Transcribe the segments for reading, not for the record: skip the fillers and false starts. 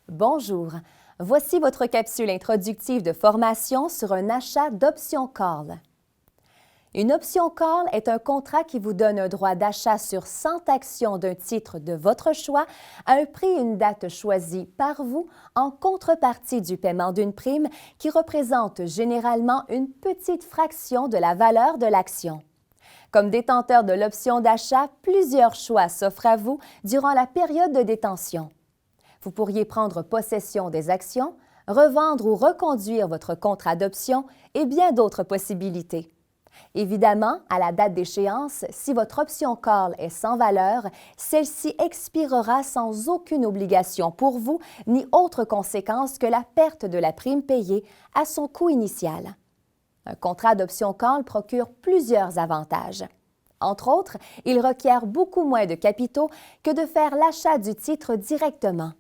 Bonjour, voici votre capsule introductive de formation sur un achat d'option call. Une option call est un contrat qui vous donne un droit d'achat sur 100 actions d'un titre de votre choix à un prix et une date choisis par vous en contrepartie du paiement d'une prime qui représente généralement une petite fraction de la valeur de l'action. Comme détenteur de l'option d'achat, plusieurs choix s'offrent à vous durant la période de détention. Vous pourriez prendre possession des actions, revendre ou reconduire votre contrat d'option et bien d'autres possibilités. Évidemment, à la date d'échéance, si votre option call est sans valeur, celle-ci expirera sans aucune obligation pour vous ni autre conséquence que la perte de la prime payée à son coût initial. Un contrat d'option call procure plusieurs avantages. Entre autres, il requiert beaucoup moins de capitaux que de faire l'achat du titre directement.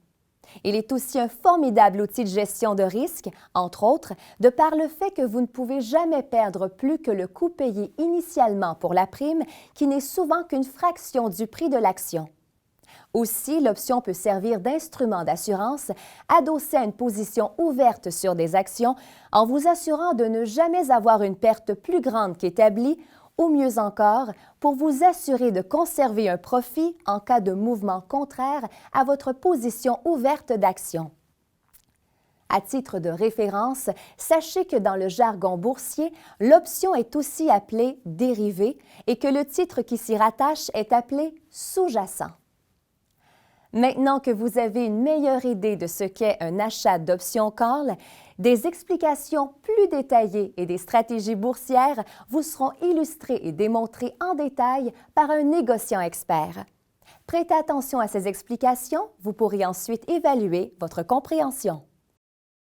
Il est aussi un formidable outil de gestion de risque, entre autres, de par le fait que vous ne pouvez jamais perdre plus que le coût payé initialement pour la prime, qui n'est souvent qu'une fraction du prix de l'action. Aussi, l'option peut servir d'instrument d'assurance adossé à une position ouverte sur des actions en vous assurant de ne jamais avoir une perte plus grande qu'établie ou mieux encore, pour vous assurer de conserver un profit en cas de mouvement contraire à votre position ouverte d'action. À titre de référence, sachez que dans le jargon boursier, l'option est aussi appelée dérivé et que le titre qui s'y rattache est appelé sous-jacent. Maintenant que vous avez une meilleure idée de ce qu'est un achat d'option call, des explications plus détaillées et des stratégies boursières vous seront illustrées et démontrées en détail par un négociant expert. Prêtez attention à ces explications, vous pourrez ensuite évaluer votre compréhension.